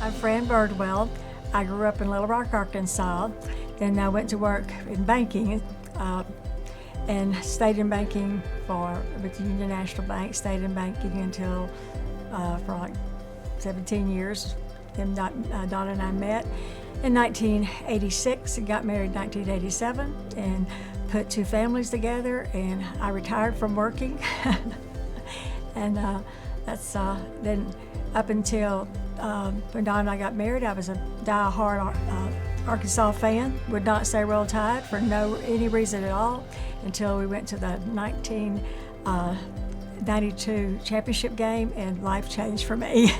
I'm Fran Birdwell. I grew up in Little Rock, Arkansas. Then I went to work in banking and stayed in banking with Union National Bank, stayed in banking until for like 17 years. Then Donna and I met in 1986 and got married in 1987 and put two families together, and I retired from working. And that's then up until when Donna and I got married, I was a die-hard Arkansas fan, would not say Roll Tide for any reason at all until we went to the 1992 championship game, and life changed for me.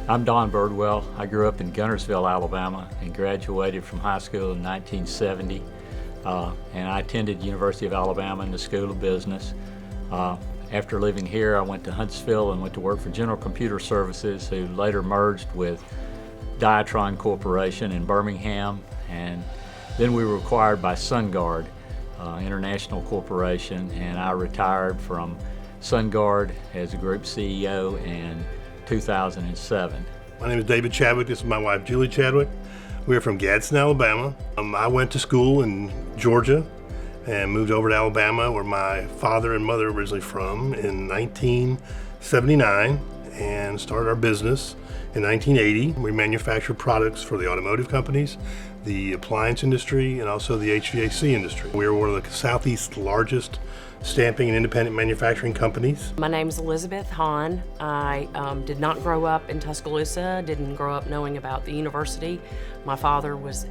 I'm Don Birdwell. I grew up in Guntersville, Alabama, and graduated from high school in 1970. And I attended University of Alabama in the School of Business. After leaving here, I went to Huntsville and went to work for General Computer Services, who later merged with Diatron Corporation in Birmingham. And then we were acquired by SunGard International Corporation, and I retired from SunGard as a group CEO in 2007. My name is David Chadwick. This is my wife, Julie Chadwick. We're from Gadsden, Alabama. I went to school in Georgia and moved over to Alabama, where my father and mother are originally from, in 1979, and started our business in 1980. We manufacture products for the automotive companies, the appliance industry, and also the HVAC industry. We are one of the Southeast's largest stamping and independent manufacturing companies. My name is Elizabeth Hahn. I did not grow up in Tuscaloosa, didn't grow up knowing about the university. My father was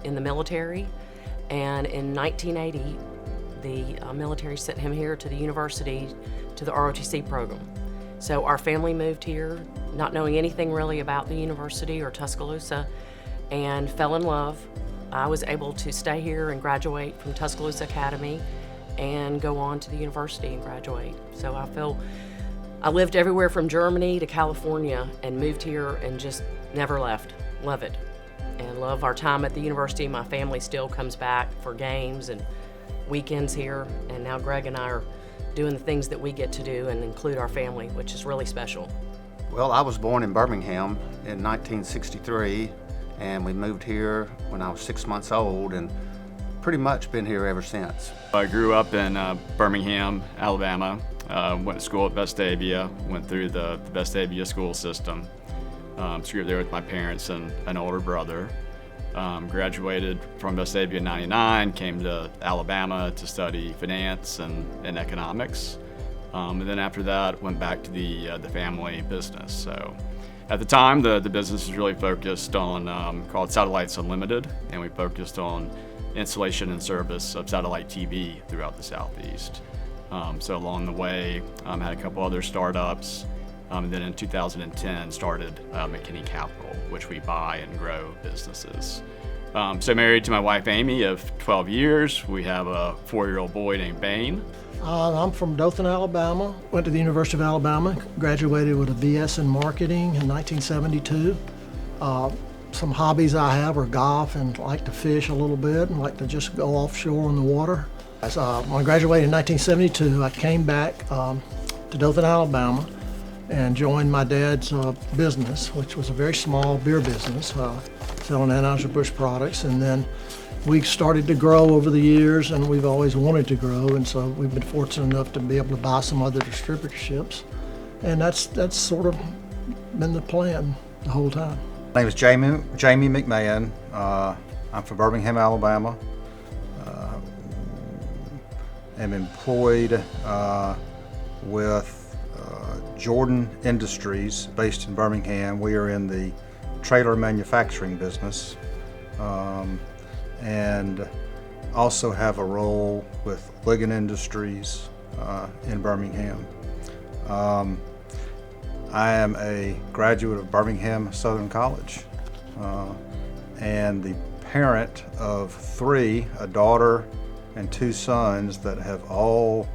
in the military, and in 1980, the military sent him here to the university, to the ROTC program. So our family moved here, not knowing anything really about the university or Tuscaloosa, and fell in love. I was able to stay here and graduate from Tuscaloosa Academy and go on to the university and graduate. So I lived everywhere from Germany to California and moved here and just never left. Love it. And love our time at the university. My family still comes back for games and weekends here. And now Greg and I are doing the things that we get to do and include our family, which is really special. Well, I was born in Birmingham in 1963, and we moved here when I was 6 months old, and pretty much been here ever since. I grew up in Birmingham, Alabama. Went to school at Vestavia, went through the Vestavia school system. Grew up there with my parents and an older brother. Graduated from Vestavia in '99, came to Alabama to study finance and economics. And then after that, went back to the family business. So at the time, the business was really focused on, called Satellites Unlimited, and we focused on installation and service of satellite TV throughout the Southeast. So along the way, had a couple other startups, and then in 2010 started McKinney Capital, which we buy and grow businesses. So married to my wife Amy of 12 years. We have a 4-year-old boy named Bane. I'm from Dothan, Alabama. Went to the University of Alabama, graduated with a BS in marketing in 1972. Some hobbies I have are golf and like to fish a little bit and like to just go offshore in the water. When I graduated in 1972, I came back to Dothan, Alabama, and joined my dad's business, which was a very small beer business, selling Anheuser-Busch products. And then we started to grow over the years, and we've always wanted to grow, and so we've been fortunate enough to be able to buy some other distributorships. And that's sort of been the plan the whole time. My name is Jamie McMahon. I'm from Birmingham, Alabama. I'm employed with Jordan Industries, based in Birmingham. We are in the trailer manufacturing business, and also have a role with Ligon Industries in Birmingham. I am a graduate of Birmingham Southern College, and the parent of 3, a daughter and 2 sons that have all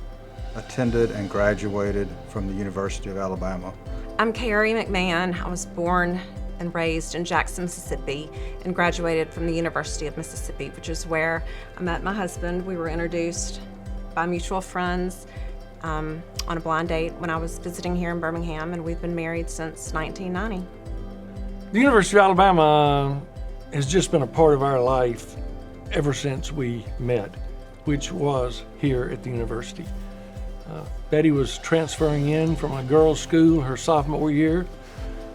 attended and graduated from the University of Alabama. I'm Carrie McMahon. I was born and raised in Jackson, Mississippi, and graduated from the University of Mississippi, which is where I met my husband. We were introduced by mutual friends, on a blind date when I was visiting here in Birmingham, and we've been married since 1990. The University of Alabama has just been a part of our life ever since we met, which was here at the university. Betty was transferring in from a girls' school her sophomore year.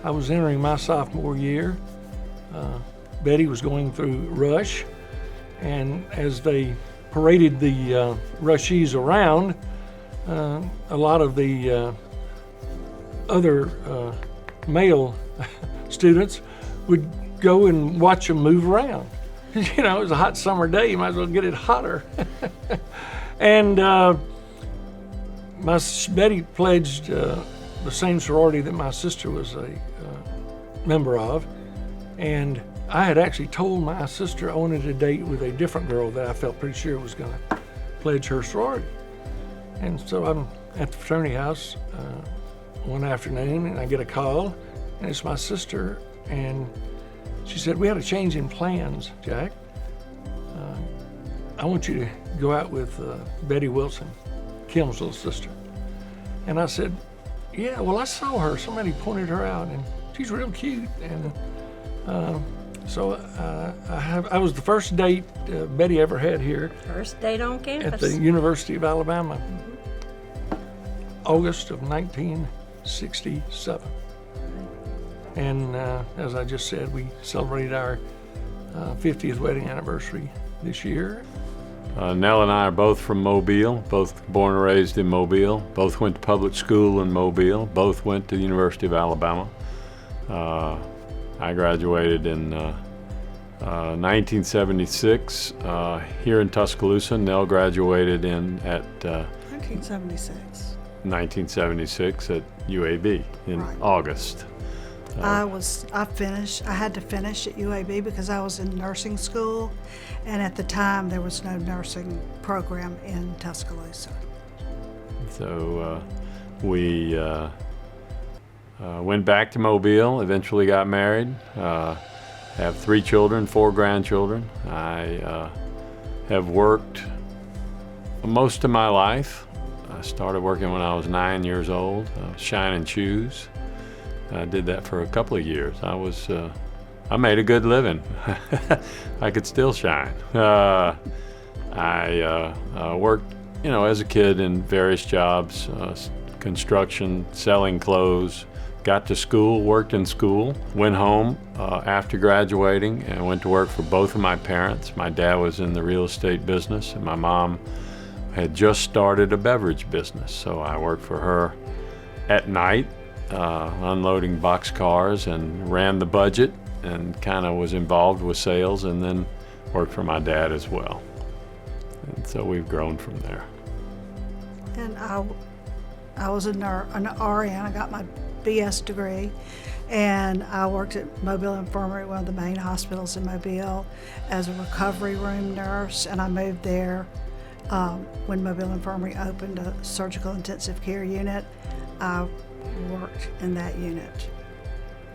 I was entering my sophomore year. Betty was going through Rush, and as they paraded the rushees around, a lot of the other male students would go and watch them move around. You know, it was a hot summer day, you might as well get it hotter. And Betty pledged the same sorority that my sister was a member of, and I had actually told my sister I wanted to date with a different girl that I felt pretty sure was going to pledge her sorority. And so I'm at the fraternity house one afternoon, and I get a call, and it's my sister, and she said, "We had a change in plans, Jack. I want you to go out with Betty Wilson, Kim's little sister." And I said, "Yeah, well, I saw her. Somebody pointed her out, and she's real cute." And so I was the first date Betty ever had here First date on at campus. the University of Alabama, August of 1967. And as I just said, we celebrated our 50th wedding anniversary this year. Nell and I are both from Mobile, both born and raised in Mobile, both went to public school in Mobile, both went to the University of Alabama. I graduated in 1976 here in Tuscaloosa. Nell graduated at 1976. 1976 at UAB in Right. August. I had to finish at UAB because I was in nursing school, and at the time there was no nursing program in Tuscaloosa. So we went back to Mobile, eventually got married, have 3 children, 4 grandchildren. I have worked most of my life. I started working when I was 9 years old, shining shoes. I did that for a couple of years. I made a good living. I could still shine. I worked, as a kid in various jobs, construction, selling clothes. Got to school, worked in school, went home after graduating and went to work for both of my parents. My dad was in the real estate business, and my mom had just started a beverage business. So I worked for her at night, unloading boxcars, and ran the budget and kind of was involved with sales, and then worked for my dad as well. And so we've grown from there. And I was an RN. I got my BS degree, and I worked at Mobile Infirmary, one of the main hospitals in Mobile, as a recovery room nurse, and I moved there when Mobile Infirmary opened a surgical intensive care unit. I worked in that unit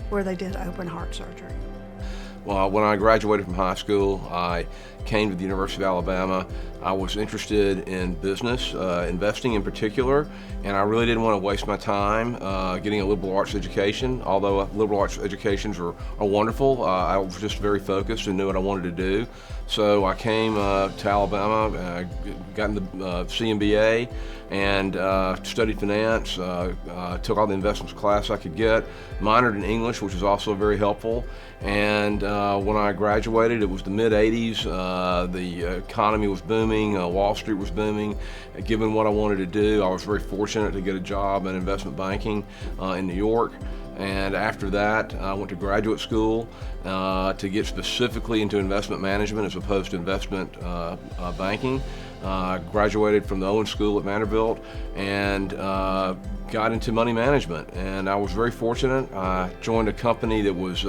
where they did open heart surgery. Well, when I graduated from high school, I came to the University of Alabama. I was interested in business, investing in particular, and I really didn't want to waste my time getting a liberal arts education. Although liberal arts educations are wonderful, I was just very focused and knew what I wanted to do. So I came to Alabama, got in the CMBA, and studied finance, took all the investments class I could get, minored in English, which was also very helpful. And when I graduated, it was the mid-'80s. The economy was booming, Wall Street was booming. Given what I wanted to do, I was very fortunate to get a job in investment banking in New York. And after that, I went to graduate school to get specifically into investment management as opposed to investment banking. Graduated from the Owen School at Vanderbilt and got into money management. And I was very fortunate. I joined a company that was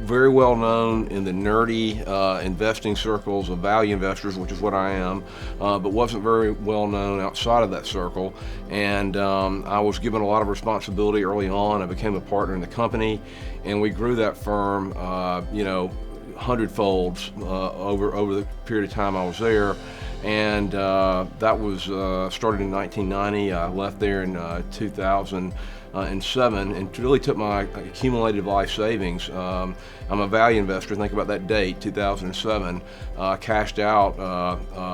very well known in the nerdy investing circles of value investors, which is what I am, but wasn't very well known outside of that circle. And I was given a lot of responsibility early on. I became a partner in the company, and we grew that firm, 100-folds over the period of time I was there. and that was started in 1990. I left there in 2007 and really took my accumulated life savings. I'm a value investor. Think about that date, 2007. Cashed out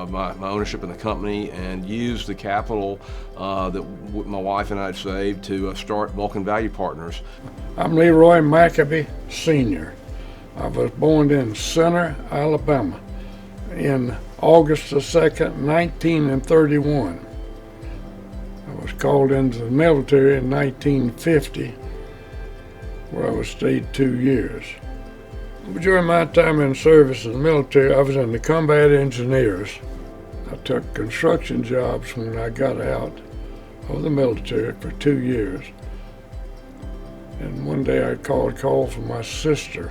my ownership in the company and used the capital that my wife and I had saved to start Vulcan Value Partners. I'm Leroy Maccabee Sr. I was born in Center, Alabama in August the 2nd, 1931. I was called into the military in 1950, where I stayed 2 years. During my time in service in the military, I was in the combat engineers. I took construction jobs when I got out of the military for 2 years. And one day I called a call from my sister,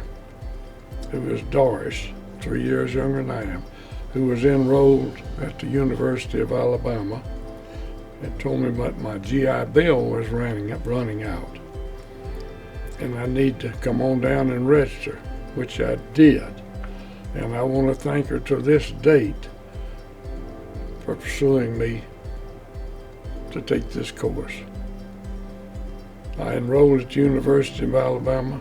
who was Doris, 3 years younger than I am, who was enrolled at the University of Alabama, and told me that my GI Bill was running out. And I need to come on down and register, which I did. And I want to thank her to this date for pursuing me to take this course. I enrolled at the University of Alabama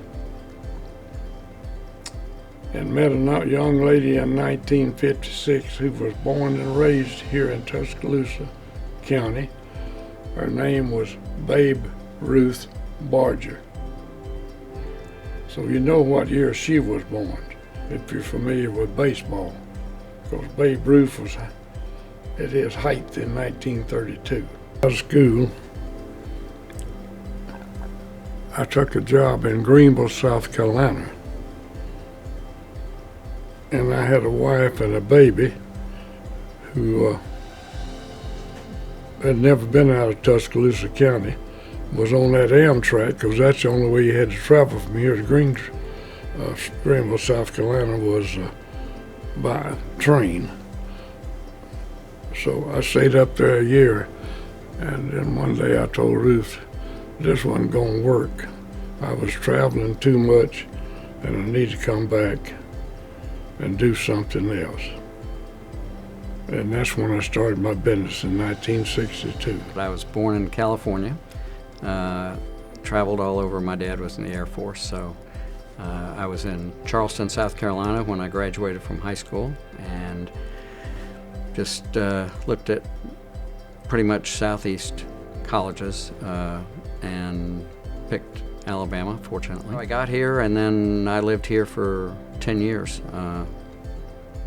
and met a young lady in 1956 who was born and raised here in Tuscaloosa County. Her name was Babe Ruth Barger. So you know what year she was born, if you're familiar with baseball, because Babe Ruth was at his height in 1932. Out of school, I took a job in Greenville, South Carolina. And I had a wife and a baby who had never been out of Tuscaloosa County, was on that Amtrak, because that's the only way you had to travel from here to Greenville, South Carolina, was by train. So I stayed up there a year, and then one day I told Ruth this wasn't going to work. I was traveling too much, and I need to come back and do something else. And that's when I started my business in 1962. I was born in California, traveled all over. My dad was in the Air Force, so I was in Charleston, South Carolina when I graduated from high school, and just looked at pretty much southeast colleges and picked Alabama, fortunately. I got here, and then I lived here for 10 years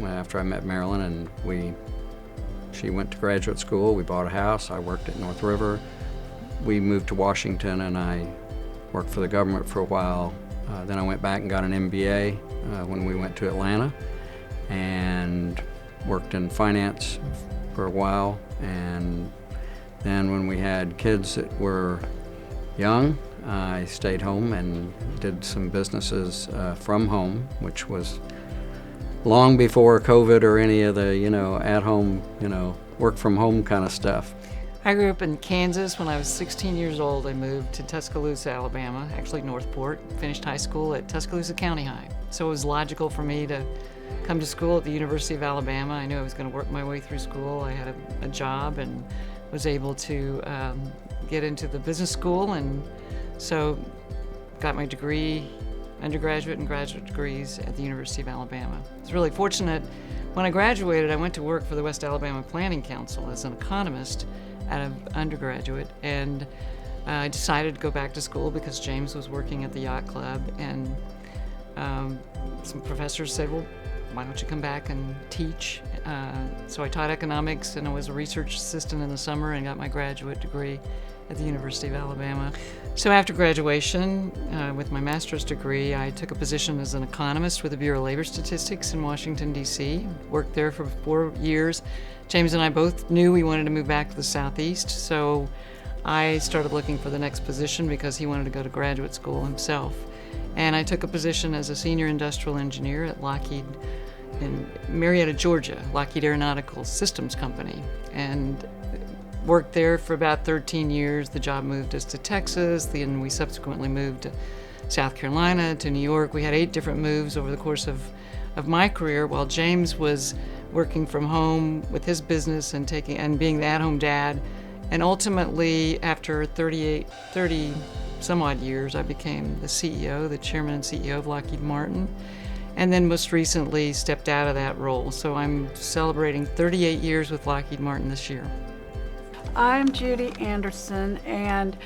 after I met Marilyn, and she went to graduate school. We bought a house. I worked at North River. We moved to Washington, and I worked for the government for a while. Then I went back and got an MBA when we went to Atlanta, and worked in finance for a while. And then when we had kids that were young, I stayed home and did some businesses from home, which was long before COVID or any of the, at-home, work from home kind of stuff. I grew up in Kansas. When I was 16 years old, I moved to Tuscaloosa, Alabama, actually Northport, finished high school at Tuscaloosa County High. So it was logical for me to come to school at the University of Alabama. I knew I was going to work my way through school. I had a job and was able to get into the business school, and so got my degree, undergraduate and graduate degrees at the University of Alabama. I was really fortunate. When I graduated, I went to work for the West Alabama Planning Council as an economist out of undergraduate, and I decided to go back to school because James was working at the yacht club, and some professors said, well, why don't you come back and teach? So I taught economics, and I was a research assistant in the summer and got my graduate degree at the University of Alabama. So after graduation, with my master's degree, I took a position as an economist with the Bureau of Labor Statistics in Washington, D.C. Worked there for 4 years. James and I both knew we wanted to move back to the Southeast, so I started looking for the next position because he wanted to go to graduate school himself. And I took a position as a senior industrial engineer at Lockheed in Marietta, Georgia, Lockheed Aeronautical Systems Company, and worked there for about 13 years. The job moved us to Texas, then we subsequently moved to South Carolina, to New York. We had 8 different moves over the course of of my career while James was working from home with his business and being the at-home dad. And ultimately, after 30 some odd years, I became the CEO, the chairman and CEO of Lockheed Martin, and then most recently stepped out of that role. So I'm celebrating 38 years with Lockheed Martin this year. I'm Judy Anderson, and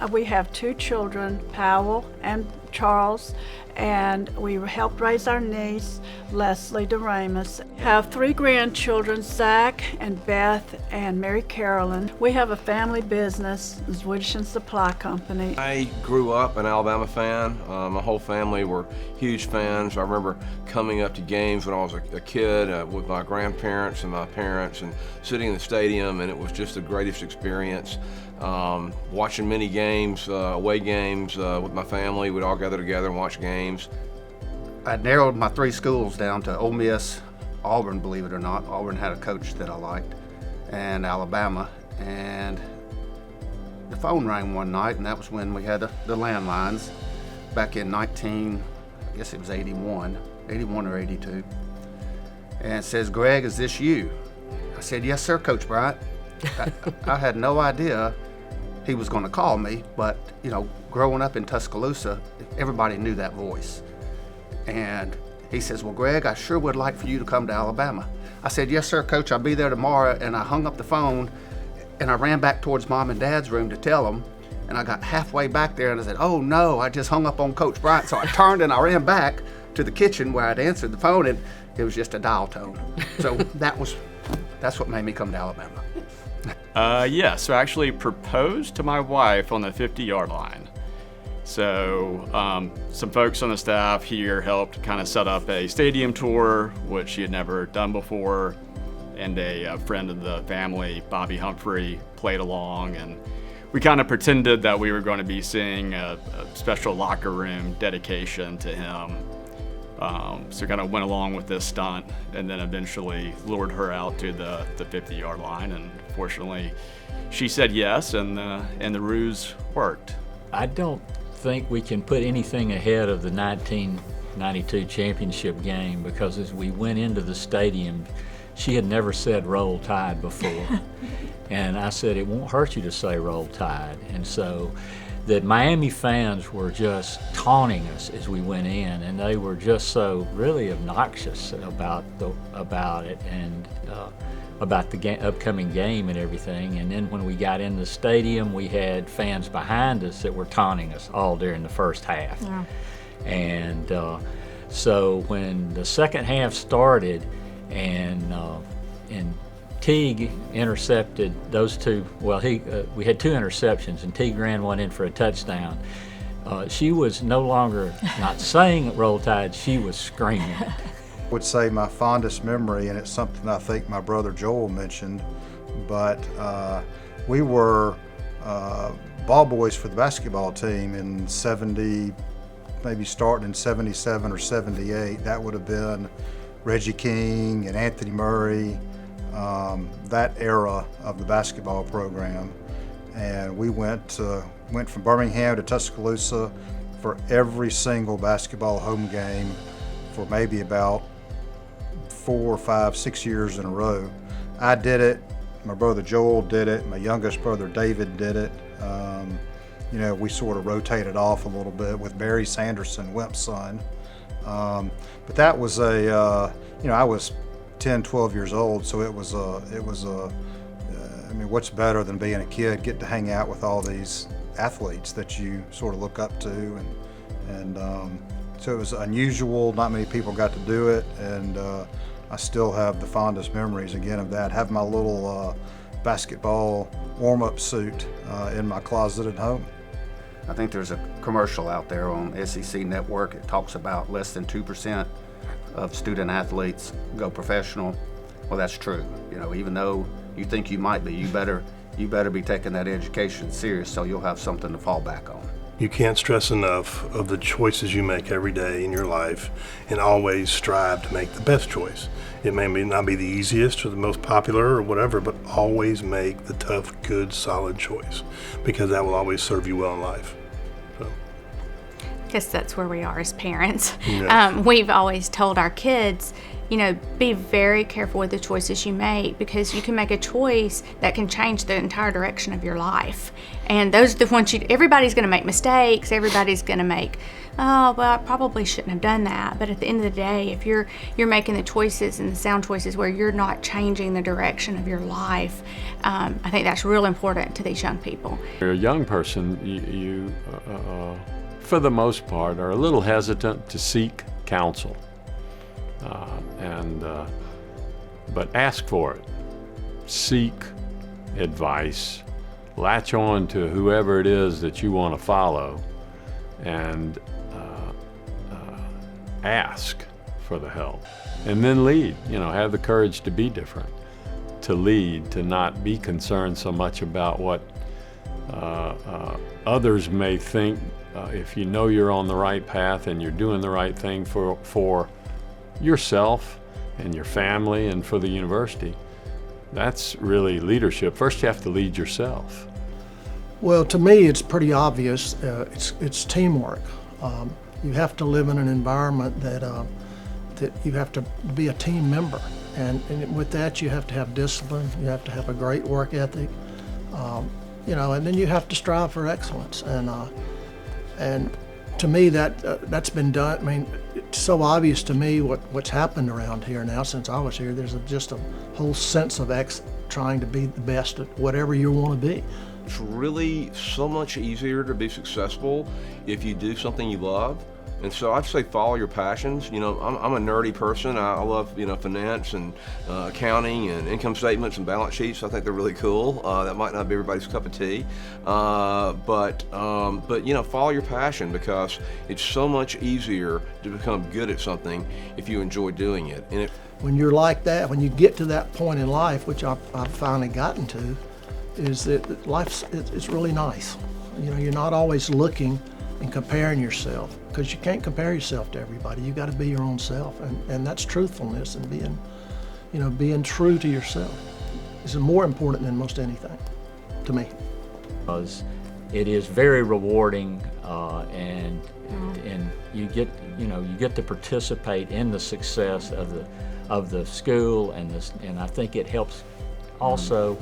we have 2 children, Powell and Charles, and we helped raise our niece, Leslie DeRamus. Have 3 grandchildren, Zach and Beth and Mary Carolyn. We have a family business, the Swedish Supply Company. I grew up an Alabama fan. My whole family were huge fans. I remember coming up to games when I was a kid with my grandparents and my parents and sitting in the stadium, and it was just the greatest experience. Watching many games, away games with my family. We'd all gather together and watch games. I narrowed my 3 schools down to Ole Miss, Auburn, believe it or not. Auburn had a coach that I liked, and Alabama. And the phone rang one night, and that was when we had the landlines back in I guess it was 81 or 82. And it says, "Greg, is this you?" I said, "Yes, sir, Coach Bryant." I had no idea he was going to call me, but growing up in Tuscaloosa, everybody knew that voice. And he says, "Well, Greg, I sure would like for you to come to Alabama." I said, "Yes, sir, Coach, I'll be there tomorrow." And I hung up the phone, and I ran back towards Mom and Dad's room to tell them. And I got halfway back there, and I said, "Oh no, I just hung up on Coach Bryant." So I turned and I ran back to the kitchen where I'd answered the phone, and it was just a dial tone. So that's what made me come to Alabama. So I actually proposed to my wife on the 50-yard line. So some folks on the staff here helped kind of set up a stadium tour, which she had never done before, and a friend of the family, Bobby Humphrey, played along, and we kind of pretended that we were going to be seeing a special locker room dedication to him. So kind of went along with this stunt, and then eventually lured her out to the 50-yard line, and fortunately she said yes, and the ruse worked. I don't think we can put anything ahead of the 1992 championship game, because as we went into the stadium, she had never said "Roll Tide" before. And I said, "It won't hurt you to say "Roll Tide." And so the Miami fans were just taunting us as we went in, and they were just so really obnoxious about it and about the upcoming game and everything. And then when we got in the stadium, we had fans behind us that were taunting us all during the first half. Yeah. And so when the second half started, and Teague intercepted those 2. Well, we had 2 interceptions, and Teague ran one in for a touchdown. She was no longer not saying "Roll Tide," she was screaming. I would say my fondest memory, and it's something I think my brother Joel mentioned, but we were ball boys for the basketball team in 70, maybe starting in 77 or 78. That would have been Reggie King and Anthony Murray, that era of the basketball program. And we went from Birmingham to Tuscaloosa for every single basketball home game for maybe about 4, 5, 6 years in a row. I did it, my brother Joel did it, my youngest brother David did it. We sort of rotated off a little bit with Barry Sanderson, Wimp's son. But that was I was 10, 12 years old, so it was what's better than being a kid, get to hang out with all these athletes that you sort of look up to, and so it was unusual. Not many people got to do it, and I still have the fondest memories again of that. Have my little basketball warm-up suit in my closet at home. I think there's a commercial out there on SEC Network. It talks about less than 2% of student athletes go professional. Well, that's true. Even though you think you might be, you better be taking that education serious, so you'll have something to fall back on. You can't stress enough of the choices you make every day in your life, and always strive to make the best choice. It may not be the easiest or the most popular or whatever, but always make the tough, good, solid choice, because that will always serve you well in life. guess that's where we are as parents. Yes. We've always told our kids, you know, be very careful with the choices you make, because you can make a choice that can change the entire direction of your life. And those are the ones everybody's going to make mistakes. Everybody's going to make, oh, well, I probably shouldn't have done that. But at the end of the day, if you're making the choices and the sound choices where you're not changing the direction of your life, I think that's real important to these young people. You're a young person, you for the most part, are a little hesitant to seek counsel. But ask for it. Seek advice. Latch on to whoever it is that you want to follow, and ask for the help. And then lead. You know, have the courage to be different, to lead, to not be concerned so much about what others may think. If you know you're on the right path and you're doing the right thing for yourself and your family and for the university, that's really leadership. First, you have to lead yourself. Well, to me, it's pretty obvious. It's teamwork. You have to live in an environment that you have to be a team member, and with that, you have to have discipline. You have to have a great work ethic, you know, and then you have to strive for excellence. And to me, that's been done. I mean, it's so obvious to me what's happened around here now since I was here. There's just a whole sense of trying to be the best at whatever you want to be. It's really so much easier to be successful if you do something you love. And so I'd say follow your passions. You know, I'm a nerdy person. I love, you know, finance and accounting and income statements and balance sheets. I think they're really cool. That might not be everybody's cup of tea, but you know, follow your passion, because it's so much easier to become good at something if you enjoy doing it. And when you're like that, when you get to that point in life, which I've finally gotten to, is that it's really nice. You know, you're not always looking and comparing yourself, because you can't compare yourself to everybody. You got to be your own self, and that's truthfulness, and being true to yourself is more important than most anything to me. Because it is very rewarding, and you get to participate in the success of the school, and I think it helps also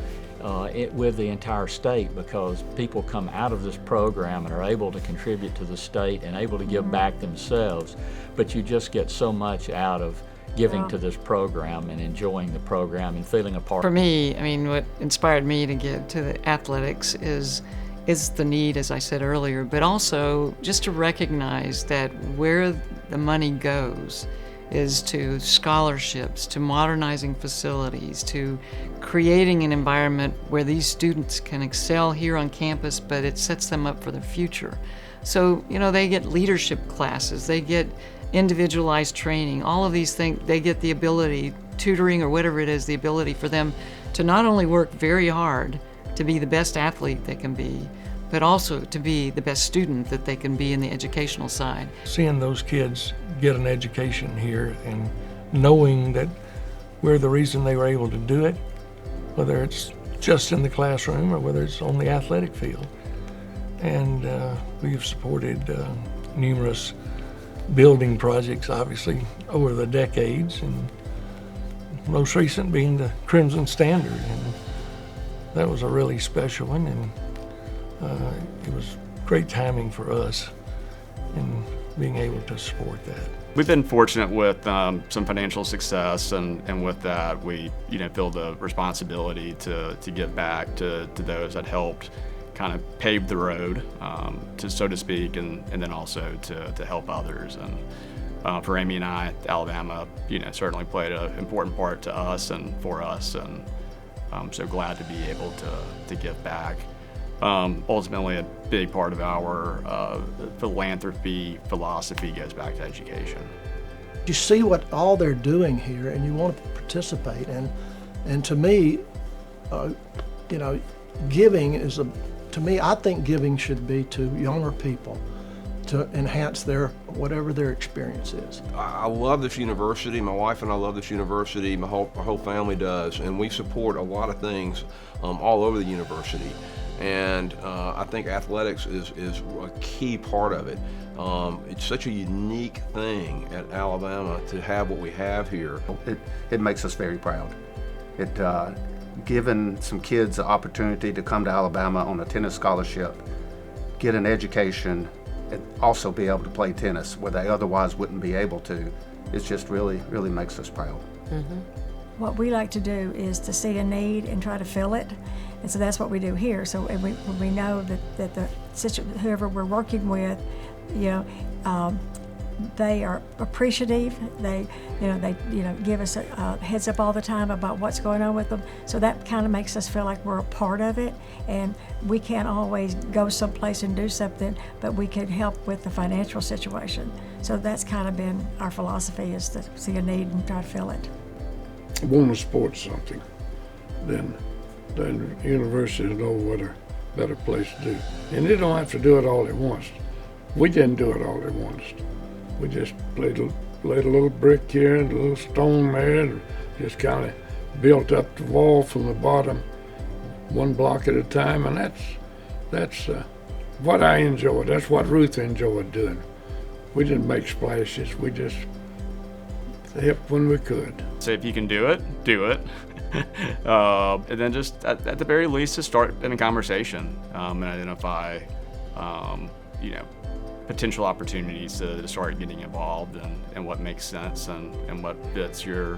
with the entire state, because people come out of this program and are able to contribute to the state and able to give back themselves. But you just get so much out of giving to this program and enjoying the program and feeling a part. For me, I mean, what inspired me to get to the athletics is the need, as I said earlier, but also just to recognize that where the money goes is to scholarships, to modernizing facilities, to creating an environment where these students can excel here on campus, but it sets them up for the future. So, you know, they get leadership classes, they get individualized training, all of these things, they get the ability, tutoring or whatever it is, the ability for them to not only work very hard to be the best athlete they can be, but also to be the best student that they can be in the educational side. Seeing those kids get an education here and knowing that we're the reason they were able to do it, whether it's just in the classroom or whether it's on the athletic field. And we've supported numerous building projects, obviously, over the decades, and most recent being the Crimson Standard. And that was a really special one, and it was great timing for us in being able to support that. We've been fortunate with some financial success, and with that, we feel the responsibility to give back to those that helped kind of pave the road, so to speak, and then also to help others. And for Amy and I, Alabama, certainly played an important part to us and for us, and I'm so glad to be able to give back. Ultimately, a big part of our philanthropy philosophy goes back to education. You see what all they're doing here, and you want to participate. And to me, giving is to me, I think giving should be to younger people to enhance whatever their experience is. I love this university. My wife and I love this university. My whole family does, and we support a lot of things all over the university. And I think athletics is a key part of it. It's such a unique thing at Alabama to have what we have here. It makes us very proud. Giving some kids the opportunity to come to Alabama on a tennis scholarship, get an education, and also be able to play tennis where they otherwise wouldn't be able to, it just really makes us proud. Mm-hmm. What we like to do is to see a need and try to fill it, and so that's what we do here. So we know that whoever we're working with, they are appreciative. They give us a heads up all the time about what's going on with them. So that kind of makes us feel like we're a part of it, and we can't always go someplace and do something, but we can help with the financial situation. So that's kind of been our philosophy, is to see a need and try to fill it. Want to support something, then universities know what a better place to do. And they don't have to do it all at once. We didn't do it all at once. We just laid a little brick here and a little stone there, and just kind of built up the wall from the bottom, one block at a time. And that's what I enjoyed. That's what Ruth enjoyed doing. We didn't make splashes. We just helped when we could. So if you can do it, do it. And then just at the very least to start in a conversation and identify, potential opportunities to start getting involved and what makes sense and what fits your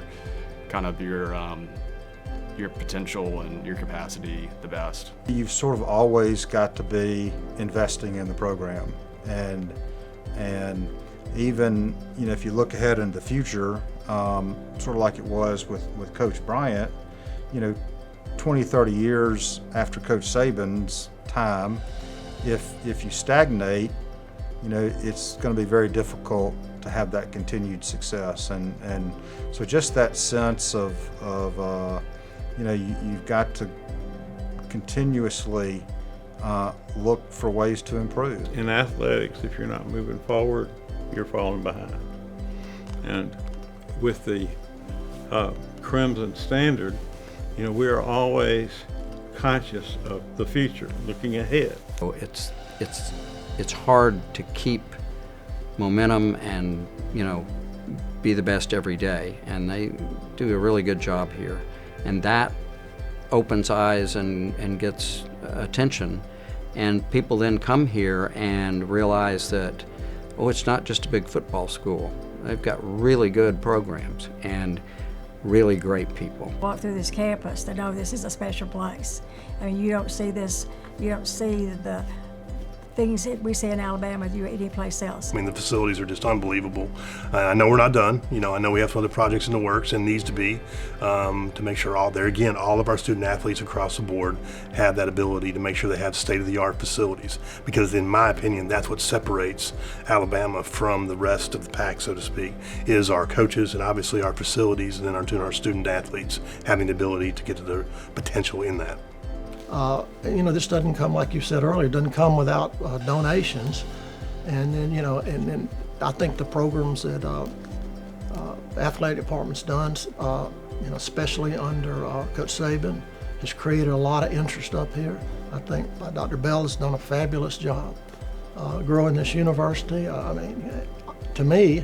potential and your capacity the best. You've sort of always got to be investing in the program, and even if you look ahead in the future, sort of like it was with Coach Bryant, 20, 30 years after Coach Saban's time, if you stagnate, it's going to be very difficult to have that continued success. And so just that sense of you've got to continuously look for ways to improve. In athletics, if you're not moving forward, you're falling behind. And with the Crimson Standard, we are always conscious of the future, looking ahead. It's hard to keep momentum and be the best every day, and they do a really good job here, and that opens eyes and gets attention, and people then come here and realize that it's not just a big football school. They've got really good programs and really great people. Walk through this campus to know this is a special place. I mean, you don't see this, you don't see the things that we see in Alabama any place else. I mean, the facilities are just unbelievable. I know we're not done. I know we have some other projects in the works and needs to be to make sure all of our student athletes across the board have that ability to make sure they have state-of-the-art facilities. Because in my opinion, that's what separates Alabama from the rest of the pack, so to speak, is our coaches and obviously our facilities, and then our student athletes having the ability to get to their potential in that. This doesn't come, like you said earlier, doesn't come without donations. And then, and then I think the programs that the athletic department's done, especially under Coach Saban, has created a lot of interest up here. I think Dr. Bell has done a fabulous job growing this university. To me,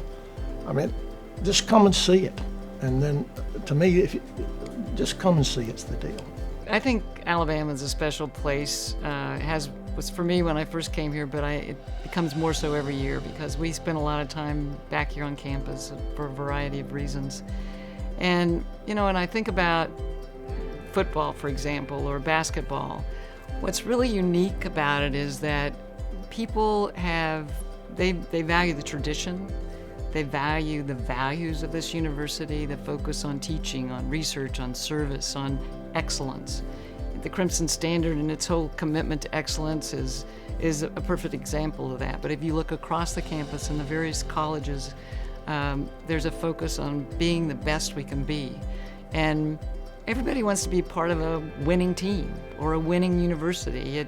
just come and see it. And then, to me, if you just come and see it's the deal. I think Alabama's a special place. Was for me when I first came here, but it becomes more so every year because we spend a lot of time back here on campus for a variety of reasons. And, and I think about football, for example, or basketball. What's really unique about it is that people they value the tradition. They value the values of this university, the focus on teaching, on research, on service, on excellence. The Crimson Standard and its whole commitment to excellence is a perfect example of that. But if you look across the campus in the various colleges, there's a focus on being the best we can be. And everybody wants to be part of a winning team or a winning university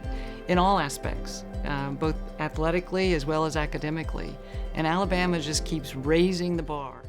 in all aspects, both athletically as well as academically. And Alabama just keeps raising the bar.